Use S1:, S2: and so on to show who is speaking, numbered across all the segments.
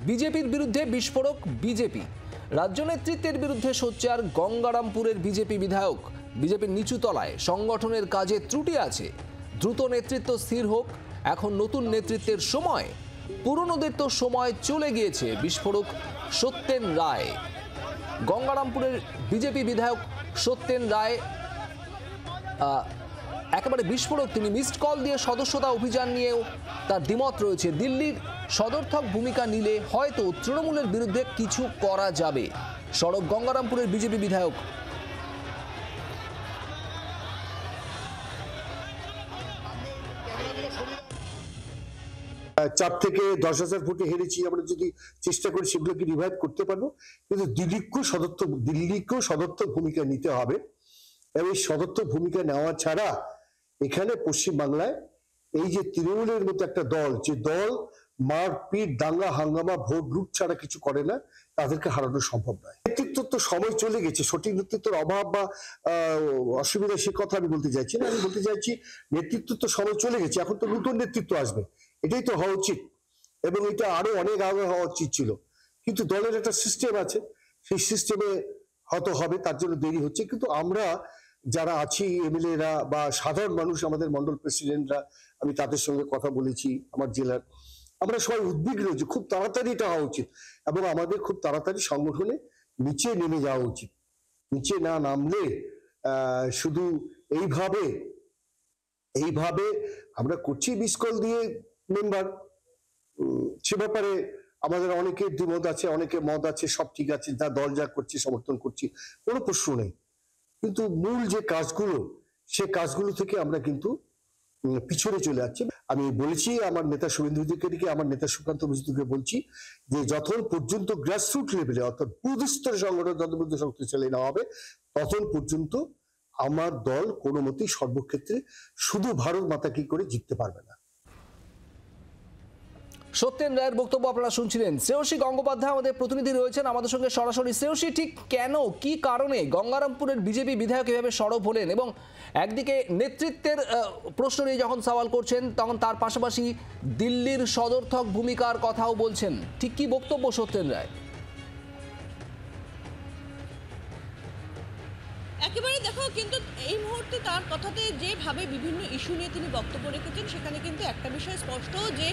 S1: বিজেপির বিরুদ্ধে বিস্ফোরক বিজেপি। রাজ্য নেতৃত্বের বিরুদ্ধে সোচ্চার গঙ্গারামপুরের বিজেপি বিধায়ক। বিজেপির নিচু তলায় সংগঠনের কাজে ত্রুটি আছে, দ্রুত নেতৃত্ব স্থির হোক, এখন নতুন নেতৃত্বের সময়, পুরনোদের তো সময় চলে গিয়েছে। বিস্ফোরক সত্যেন রায়। গঙ্গারামপুরের বিজেপি বিধায়ক সত্যেন রায় একেবারে বিস্ফোরক। তিনি মিসড কল দিয়ে সদস্যতা অভিযান নিয়েও তার দ্বিমত রয়েছে। দিল্লির সদর্থক ভূমিকা নিলে হয়তো তৃণমূলের বিরুদ্ধে কিছু করা যাবে। সড়ক গঙ্গারামপুরের বিজেপি বিধায়ক।
S2: 4 থেকে 10,000 ভোটে হেরেছি, আমরা যদি চেষ্টা করি সেগুলোকে রিভাইভ করতে পারবো, কিন্তু দিল্লিকেও সদর্থক ভূমিকা নিতে হবে। এবং এই সদর্থক ভূমিকা নেওয়া ছাড়া এখানে পশ্চিমবাংলায় এই যে তৃণমূলের মতো একটা দল, যে দল মারপিট, দাঙ্গা হাঙ্গামা, ভোট লুট ছাড়া কিছু করে না, তাদেরকে হারানো সম্ভব নয়। নেতৃত্ব তো সময় চলে গেছে, সঠিক নেতৃত্বের অভাব বা অসুবিধা সে কথা আমি বলতে চাইছি না। আমি বলতে চাইছি নেতৃত্ব তো সময় চলে গেছে, এখন তো নতুন নেতৃত্ব আসবে, এটাই তো হওয়া উচিত। এবং এটা আরো অনেক আগে হওয়া উচিত ছিল, কিন্তু দলের একটা সিস্টেম আছে, সেই সিস্টেমে হয়তো হবে, তার জন্য দেরি হচ্ছে। কিন্তু আমরা যারা আছি, এমএলএরা বা সাধারণ মানুষ, আমাদের মন্ডল প্রেসিডেন্টরা, আমি তাদের সঙ্গে কথা বলেছি আমার জেলার, আমরা সবাই উদ্বিগ্ন যে খুব তাড়াতাড়ি এটা হওয়া উচিত এবং আমাদের খুব তাড়াতাড়ি সংগঠনে নিচে নেমে যাওয়া উচিত। নিচে না নামলে শুধু এইভাবে আমরা করছি মিস কল দিয়ে মেম্বার, সে ব্যাপারে আমাদের অনেকের দ্বিমত আছে, অনেকের মত আছে, সব ঠিক আছে, যা দল যা করছে সমর্থন করছি, কোনো প্রশ্ন নেই। কিন্তু মূল যে কাজগুলো, সে কাজগুলো থেকে আমরা কিন্তু পিছনে চলে যাচ্ছি। আমি বলেছি আমার নেতা শুভেন্দু অধিকারীকে, আমার নেতা সুকান্ত মজুমদারকে বলছি যে যতক্ষণ পর্যন্ত গ্রাসরুট লেভেলে অর্থাৎ বুধস্তরের সংগঠন যত পর্যন্ত শক্তিশালী না হবে, ততক্ষণ পর্যন্ত আমার দল কোনো মতেই সর্বক্ষেত্রে শুধু ভারত মাতা কি করে জিততে পারবে না।
S1: সত্যেন রায়ের বক্তব্য আপনারা শুনছিলেন। শ্রেয়সী গঙ্গোপাধ্যায় আমাদের প্রতিনিধি রয়েছেন আমাদের সঙ্গে সরাসরি। শ্রেয়সী, ঠিক কেন, কি কারণে গঙ্গারামপুরের বিজেপি বিধায়ক এভাবে সরব হলেন এবং একদিকে নেতৃত্বের প্রশ্ন নিয়ে যখন সওয়াল করছেন, তখন তার পাশাপাশি দিল্লির সদর্থক ভূমিকার কথাও বলছেন, ঠিক কি বক্তব্য সত্যেন রায়?
S3: একেবারে দেখো, কিন্তু এই মুহূর্তে তার কথাতে যেভাবে বিভিন্ন ইস্যু নিয়ে তিনি বক্তব্য রেখেছেন, সেখানে কিন্তু একটা বিষয় স্পষ্ট যে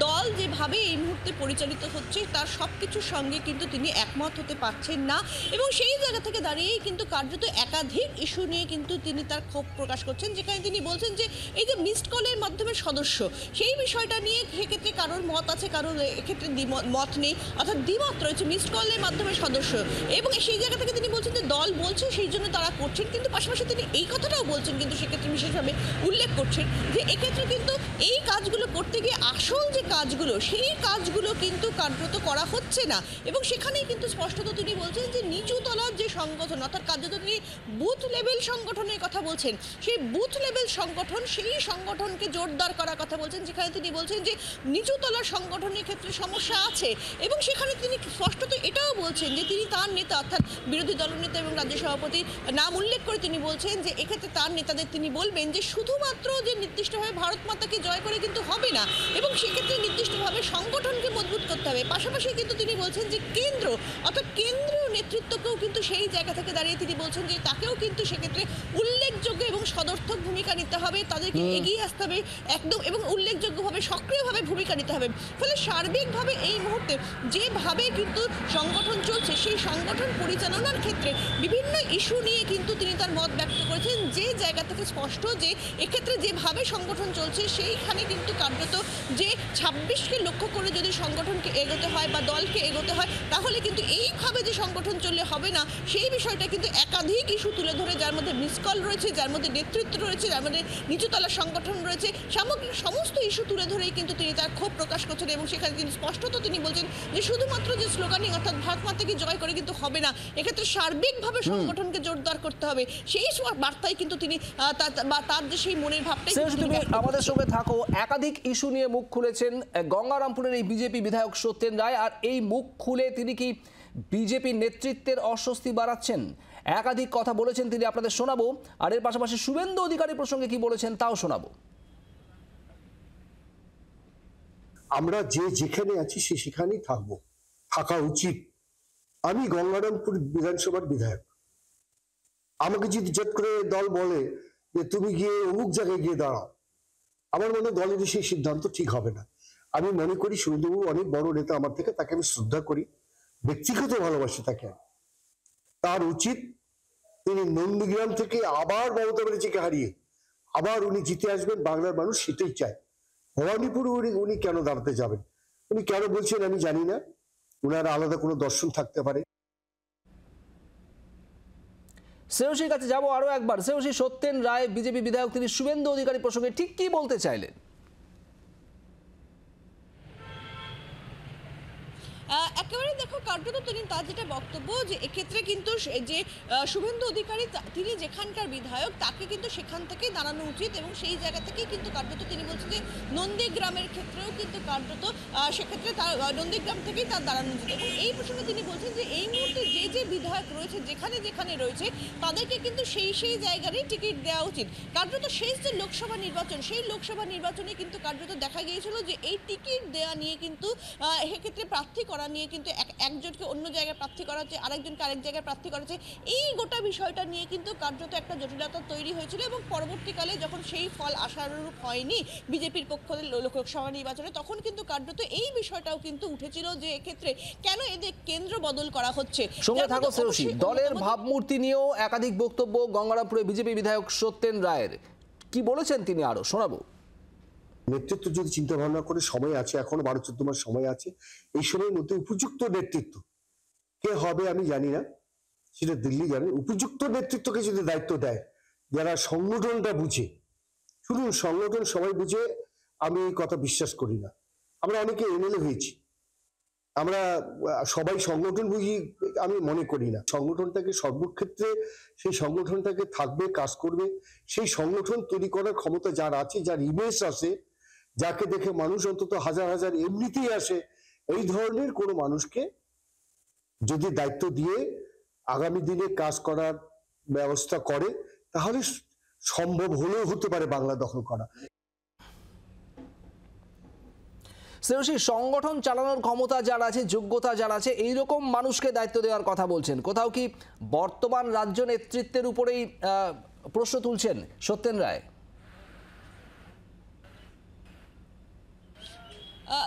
S3: দল যেভাবে এই মুহূর্তে পরিচালিত হচ্ছে তার সব কিছুর সঙ্গে কিন্তু তিনি একমত হতে পারছেন না। এবং সেই জায়গা থেকে দাঁড়িয়েই কিন্তু কার্যত একাধিক ইস্যু নিয়ে কিন্তু তিনি তার ক্ষোভ প্রকাশ করছেন, যেখানে তিনি বলছেন যে এই যে মিসড কলের মাধ্যমে সদস্য, সেই বিষয়টা নিয়ে সেক্ষেত্রে কারোর মত আছে, কারোর এক্ষেত্রে মত নেই, অর্থাৎ দ্বিমত রয়েছে মিসড কলের মাধ্যমে সদস্য। এবং সেই জায়গা থেকে তিনি বলছেন যে দল বলছে সেই জন্য তারা করছেন, কিন্তু পাশাপাশি তিনি এই কথাটাও বলছেন, কিন্তু সেক্ষেত্রে বিশেষভাবে উল্লেখ করছেন যে এক্ষেত্রে কিন্তু এই কাজগুলো করতে গিয়ে আসল যে কাজগুলো, সেই কাজগুলো কিন্তু কার্যত করা হচ্ছে না। এবং সেখানেই কিন্তু স্পষ্টত তিনি বলছেন যে নিচু তলার যে সংগঠন, অর্থাৎ কার্যত তিনি বুথ লেভেল সংগঠনের কথা বলছেন, সেই বুথ লেভেল সংগঠন, সেই সংগঠনকে জোরদার করার কথা বলছেন, যেখানে তিনি বলছেন যে নিচু তলার সংগঠনের ক্ষেত্রে সমস্যা আছে। এবং সেখানে তিনি স্পষ্টত এটাও বলছেন যে তিনি তার নেতা, অর্থাৎ বিরোধী দলনেতা এবং রাজ্য সভাপতির নাম উল্লেখ করে তিনি বলছেন যে এক্ষেত্রে তার নেতাদের তিনি বলবেন যে শুধুমাত্র যে নির্দিষ্টভাবে ভারত মাতাকে জয় করে কিন্তু হবে না, এবং সেক্ষেত্রে নির্দিষ্টভাবে সংগঠনকে মজবুত করতে হবে। পাশাপাশি কিন্তু তিনি বলছেন যে কেন্দ্র, অর্থাৎ কেন্দ্রীয় নেতৃত্বকেও কিন্তু সেই জায়গা থেকে দাঁড়িয়ে তিনি বলছেন যে তাকেও কিন্তু সেক্ষেত্রে উল্লেখযোগ্য এবং সদর্থক ভূমিকা নিতে হবে, তাদেরকে এগিয়ে আসতে হবে একদম, এবং উল্লেখযোগ্যভাবে সক্রিয়ভাবে ভূমিকা নিতে হবে। ফলে সার্বিকভাবে এই মুহূর্তে যেভাবে কিন্তু সংগঠন চলছে, সেই সংগঠন পরিচালনার ক্ষেত্রে বিভিন্ন ইস্যু নিয়ে কিন্তু তিনি তার মত ব্যক্ত করেছেন, যে জায়গা থেকে স্পষ্ট যে এক্ষেত্রে যেভাবে সংগঠন চলছে, সেইখানে কিন্তু কার্যত যে 26কে লক্ষ্য করে যদি সংগঠনকে এগোতে হয় বা দলকে এগোতে হয়, তাহলে কিন্তু এইভাবে যে সংগঠন চললে হবে না, সেই বিষয়টা কিন্তু একাধিক ইস্যু তুলে ধরে, যার মধ্যে মিসকল রয়েছে, যার মধ্যে নেতৃত্ব রয়েছে, যার মধ্যে নিচুতলা সংগঠন রয়েছে, সামগ্রিক সমস্ত ইস্যু তুলে ধরেই কিন্তু তিনি তার ক্ষোভ প্রকাশ করছেন। এবং সেখানে তিনি স্পষ্টত তিনি বলছেন যে শুধুমাত্র যে স্লোগানিং, অর্থাৎ ভারত মাতাকে জয় করে কিন্তু হবে না, এক্ষেত্রে সার্বিকভাবে সংগঠনকে জোরদার করতে হবে, সেই বার্তায় কিন্তু তিনি তার যে সেই মনের ভাবটাই।
S1: তুমি আমাদের সঙ্গে থাকো। একাধিক ইস্যু নিয়ে মুখ খুলেছেন গঙ্গারামপুরের এই বিজেপি বিধায়ক সত্যেন রায়, আর এই মুখ খুলে তিনি কি বিজেপি নেতৃত্বের অস্বস্তি বাড়াচ্ছেন? একাধিক কথা বলেছেন তিনি, আপনাদের শোনাবো। আর এর পাশাপাশি শুভেন্দু অধিকারী প্রসঙ্গে কি বলেছেন তাও শোনাবো।
S2: আমরা যে যেখানে আছি সেখানেই থাকবো, থাকা উচিত। আমি গঙ্গারামপুর বিধানসভার বিধায়ক, আমাকে যদি জট করে দল বলে যে তুমি গিয়ে অমুক জায়গায় গিয়ে দাঁড়াও, আমার মনে হয় দলের সেই সিদ্ধান্ত ঠিক হবে না। আমি মনে করি শুভেন্দুবাবু অনেক বড় নেতা আমার থেকে, তাকে আমি শ্রদ্ধা করি, ব্যক্তিগত ভালোবাসি তাকে। তার উচিত তিনি নন্দীগ্রাম থেকে আবার মমতা ব্যানার্জিকে হারিয়ে আবার উনি জিতে আসবেন, বাংলার মানুষ সেটাই চায়। ভবানীপুরে উনি কেন দাঁড়াতে যাবেন, উনি কেন বলছেন আমি জানি না, উনার আলাদা কোনো দর্শন থাকতে পারে।
S1: শ্রেয়সীর কাছে যাবো আরো একবার। শ্রেয়সী, সত্যেন রায় বিজেপি বিধায়ক, তিনি শুভেন্দু অধিকারী প্রসঙ্গে ঠিক কি বলতে চাইলেন?
S3: একেবারে দেখো, কার্যত তিনি তার যেটা বক্তব্য যে এক্ষেত্রে কিন্তু যে শুভেন্দু অধিকারী তিনি যেখানকার বিধায়ক, তাকে কিন্তু সেখান থেকেই দাঁড়ানো উচিত, এবং সেই জায়গা থেকেই কিন্তু কার্যত তিনি বলছেন যে নন্দীগ্রামের ক্ষেত্রেও কিন্তু কার্যত সেক্ষেত্রে তার নন্দীগ্রাম থেকেই তার দাঁড়ানো উচিত। এবং এই প্রসঙ্গে তিনি বলছেন যে এই মুহূর্তে যে যে বিধায়ক রয়েছে, যেখানে যেখানে রয়েছে, তাদেরকে কিন্তু সেই জায়গারই টিকিট দেওয়া উচিত। কার্যত শেষ যে লোকসভা নির্বাচন, সেই লোকসভা নির্বাচনে কিন্তু কার্যত দেখা গিয়েছিল যে এই টিকিট দেওয়া নিয়ে কিন্তু সেক্ষেত্রে প্রার্থী করা নিয়ে কিন্তু একজনকে অন্য জায়গায় প্রার্থী করা হচ্ছে, আরেকজনকে আরেক জায়গায় প্রার্থী করা হচ্ছে। এই গোটা বিষয়টা নিয়ে কিন্তু কার্যত একটা জটিলতা তৈরি হয়েছিল, এবং পরবর্তীকালে যখন সেই ফল আশানুরূপ হয়নি বিজেপির পক্ষ থেকে লোকসভা নির্বাচনে, তখন কিন্তু কার্যত এই বিষয়টাও কিন্তু উঠেছিল যে এক্ষেত্রে কেন এদের কেন্দ্র বদল করা হচ্ছে।
S1: সঙ্গে থাকো শ্রেয়সী। দলের ভাবমূর্তি নিয়েও একাধিক বক্তব্য গঙ্গারামপুরে বিজেপি বিধায়ক সত্যেন রায়ের, কি বলেছেন তিনি আরো শোনাবো।
S2: নেতৃত্ব যদি চিন্তা ভাবনা করে, সময় আছে, এখনো 12-14 মাস সময় আছে, এই সময়ের মধ্যে উপযুক্ত নেতৃত্ব কে হবে আমি জানি না, সেটা দিল্লি জানে। উপযুক্ত নেতৃত্বকে যদি দায়িত্ব দেয়, যারা সংগঠনটা বুঝে, শুনুন সংগঠন সবাই বুঝে, আমি এই কথা বিশ্বাস করি না। আমরা অনেকে এমএলএ হয়েছি, আমরা সবাই সংগঠন বুঝি আমি মনে করি না। সংগঠনটাকে সর্বক্ষেত্রে সেই সংগঠনটাকে থাকবে, কাজ করবে, সেই সংগঠন তৈরি করার ক্ষমতা যার আছে, যার ইমেজ আছে, যাকে দেখে মানুষ অন্তত হাজার হাজার এমনিতেই আসে, এই ধরনের কোনো মানুষকে যদি দায়িত্ব দিয়ে আগামী দিনে কাজ করার ব্যবস্থা করে, তাহলে সম্ভব হলেও হতে পারে বাংলা দখল করা।
S1: শ্রেয়সী, সংগঠন চালানোর ক্ষমতা যার আছে, যোগ্যতা যার আছে, এইরকম মানুষকে দায়িত্ব দেওয়ার কথা বলছেন। কোথাও কি বর্তমান রাজ্য নেতৃত্বের উপরেই প্রশ্ন তুলছেন সত্যেন রায়?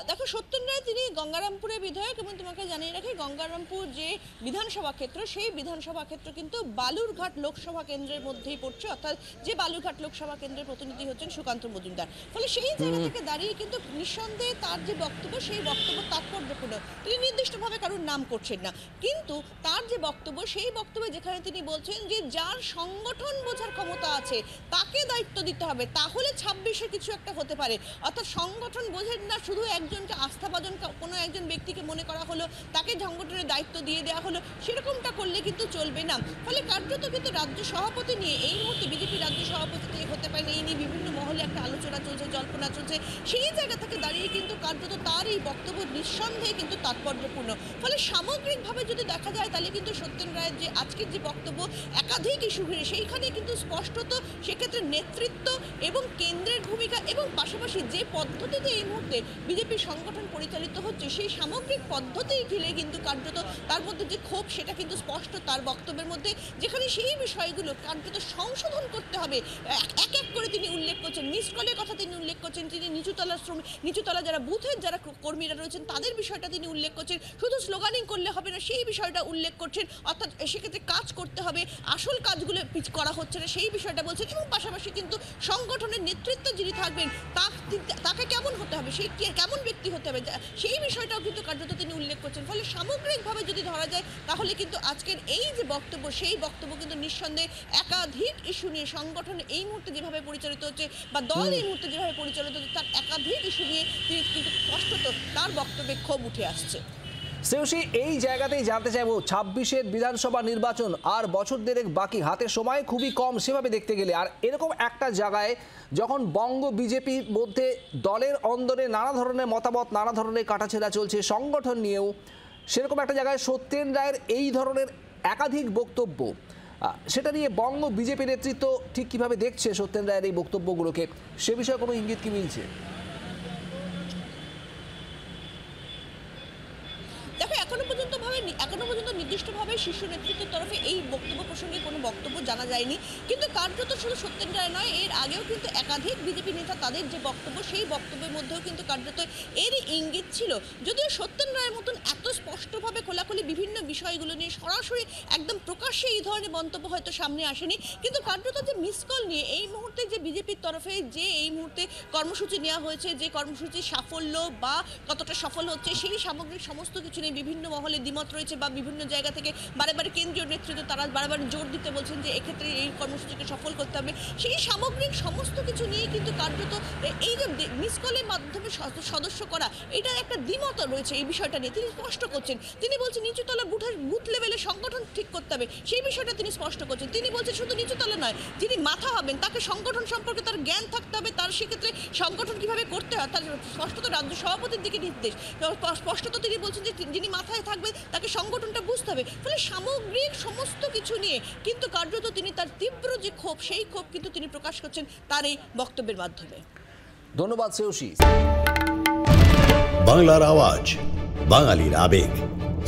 S3: দেখো, সত্যেন রায় তিনি গঙ্গারামপুরের বিধায়ক, এবং তোমাকে জানিয়ে রাখি গঙ্গারামপুর যে বিধানসভা ক্ষেত্র, সেই বিধানসভা ক্ষেত্র কিন্তু বালুরঘাট লোকসভা কেন্দ্রের মধ্যেই পড়ছে, অর্থাৎ যে বালুরঘাট লোকসভা কেন্দ্রের প্রতিনিধি হচ্ছেন সুকান্ত মজুমদার। ফলে সেই জায়গা থেকে দাঁড়িয়ে কিন্তু নিঃসন্দেহে তার যে বক্তব্য, সেই বক্তব্য তাৎপর্যপূর্ণ। তিনি নির্দিষ্টভাবে কারোর নাম করছেন না, কিন্তু তার যে বক্তব্য, সেই বক্তব্যে যেখানে তিনি বলছেন যে যার সংগঠন বোঝার ক্ষমতা আছে তাকে দায়িত্ব দিতে হবে, তাহলে 26-এ কিছু একটা হতে পারে। অর্থাৎ সংগঠন বোঝেন না, শুধু একজনকে আস্থাভাজন কোনো একজন ব্যক্তিকে মনে করা হলো, তাকে সংগঠনের দায়িত্ব দিয়ে দেওয়া হলো, সেরকমটা করলে কিন্তু চলবে না। ফলে কার্যত কিন্তু রাজ্য সভাপতি নিয়ে এই মুহূর্তে বিজেপি রাজ্য সভাপতি হতে পারে এই নিয়ে বিভিন্ন মহলে একটা আলোচনা চলছে, জল্পনা চলছে। সেই জায়গা থেকে দাঁড়িয়ে কিন্তু কার্যত তার এই বক্তব্য নিঃসন্দেহে কিন্তু তাৎপর্যপূর্ণ। ফলে সামগ্রিকভাবে যদি দেখা যায়, তাহলে কিন্তু সত্যেন রায়ের যে আজকের যে বক্তব্য একাধিক ইস্যু ঘিরে, সেইখানে কিন্তু স্পষ্টত সেক্ষেত্রে নেতৃত্ব এবং কেন্দ্রের ভূমিকা, এবং পাশাপাশি যে পদ্ধতিতে এই মুহূর্তে বিজেপির সংগঠন পরিচালিত হচ্ছে, সেই সামগ্রিক পদ্ধতি ঘিরে কিন্তু কার্যত তার মধ্যে যে ক্ষোভ, সেটা কিন্তু স্পষ্ট তার বক্তব্যের মধ্যে, যেখানে সেই বিষয়গুলো কার্যত সংশোধন করতে হবে এক এক করে তিনি উল্লেখ করছেন। মিসড কলের কথা তিনি উল্লেখ করছেন, তিনি নিচুতলা যারা বুথের যারা কর্মীরা রয়েছেন তাদের বিষয়টা তিনি উল্লেখ করছেন। শুধু স্লোগানিং করলে হবে না, সেই বিষয়টা উল্লেখ করছেন। অর্থাৎ সেক্ষেত্রে কাজ করতে হবে, আসল কাজগুলো করা হচ্ছে না সেই বিষয়টা বলছেন। এবং পাশাপাশি কিন্তু সংগঠনের নেতৃত্ব যিনি থাকবেন তাকে কেমন হতে হবে, সেই কেমন ব্যক্তি হতে হবে, সেই বিষয়টাও কিন্তু কার্যত তিনি উল্লেখ করছেন। ফলে সামগ্রিকভাবে যদি ধরা যায়, তাহলে কিন্তু আজকের এই যে বক্তব্য, সেই বক্তব্য কিন্তু নিঃসন্দেহে একাধিক ইস্যু নিয়ে সংগঠন এই মুহূর্তে যেভাবে পরিচালিত হচ্ছে, বা দল এই মুহূর্তে যেভাবে পরিচালিত হচ্ছে, তার একাধিক ইস্যু নিয়ে তিনি কিন্তু স্পষ্টত তার বক্তব্যে ক্ষোভ উঠে আসছে।
S1: শ্রেয়সী, এই জায়গাতেই জানতে চাইবো, 26-এর বিধানসভা নির্বাচন আর বছর দেড়েক বাকি, হাতে সময় খুবই কম সেভাবে দেখতে গেলে। আর এরকম একটা জায়গায় যখন বঙ্গ বিজেপির মধ্যে দলের অন্দরে নানা ধরনের মতামত, নানা ধরনের কাটাছেঁড়া চলছে সংগঠন নিয়েও, সেরকম একটা জায়গায় সত্যেন রায়ের এই ধরনের একাধিক বক্তব্য, সেটা নিয়ে বঙ্গ বিজেপি নেতৃত্ব ঠিক কিভাবে দেখছে সত্যেন রায়ের এই বক্তব্যগুলোকে, সে বিষয়ে কোনো ইঙ্গিত কি মিলছে?
S3: দেখো, এখনো পর্যন্ত নির্দিষ্টভাবে শীর্ষ নেতৃত্বের তরফে এই বক্তব্য প্রসঙ্গে কোনো বক্তব্য জানা যায়নি। কিন্তু কার্যত শুধু সত্যেন রায় নয়, এর আগেও কিন্তু একাধিক বিজেপি নেতা তাদের যে বক্তব্য, সেই বক্তব্যের মধ্যেও কিন্তু কার্যত এরই ইঙ্গিত ছিল। যদিও সত্যেন রায়ের মতন এত স্পষ্টভাবে খোলাখুলি বিভিন্ন বিষয়গুলো নিয়ে সরাসরি একদম প্রকাশ্যে এই ধরনের মন্তব্য হয়তো সামনে আসেনি, কিন্তু কার্যত যে মিস কল নিয়ে এই মুহূর্তে যে বিজেপির তরফে যে এই মুহূর্তে কর্মসূচি নেওয়া হয়েছে, যে কর্মসূচির সাফল্য বা কতটা সফল হচ্ছে, সেই সামগ্রিক সমস্ত কিছু নিয়ে বিভিন্ন মহলে দ্বিমত রয়েছে বা বিভিন্ন জায়গা থেকে বারে কেন্দ্রীয় নেতৃত্ব তারা বারবার জোর দিতে বলছেন যে এক্ষেত্রে এই কর্মসূচিকে সফল করতে হবে। সেই সামগ্রিক সমস্ত কিছু নিয়ে কিন্তু কার্যত এই যে মিস কলের মাধ্যমে সদস্য করা, এটা একটা দ্বিমত রয়েছে এই বিষয়টা নিয়ে। তিনি স্পষ্ট করছেন, তিনি বলছেন নিচুতলা বুথ লেভেলে সংগঠন ঠিক করতে হবে, সেই বিষয়টা তিনি স্পষ্ট করছেন। তিনি বলছেন শুধু নিচুতলা নয়, যিনি মাথা হবেন তাকে সংগঠন সম্পর্কে তার জ্ঞান থাকতে হবে, তার সেক্ষেত্রে সংগঠন কিভাবে করতে হয় তার স্পষ্টত রাজ্য সভাপতির দিকে নির্দেশ। স্পষ্টত তিনি বলছেন যে যিনি মাথায় থাকবে তাকে সংগঠনটা বুঝতে হবে। ফলে সামগ্রিক সমস্ত কিছু নিয়ে কিন্তু কার্যত তিনি তার তীব্র যে ক্ষোভ, সেই ক্ষোভ কিন্তু তিনি প্রকাশ করছেন তার এই বক্তব্যের মাধ্যমে।
S1: ধন্যবাদ শ্রেয়সী।
S4: বাংলার আওয়াজ, বাঙালির আবেগ,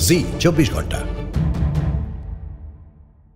S4: জি 24 ঘন্টা।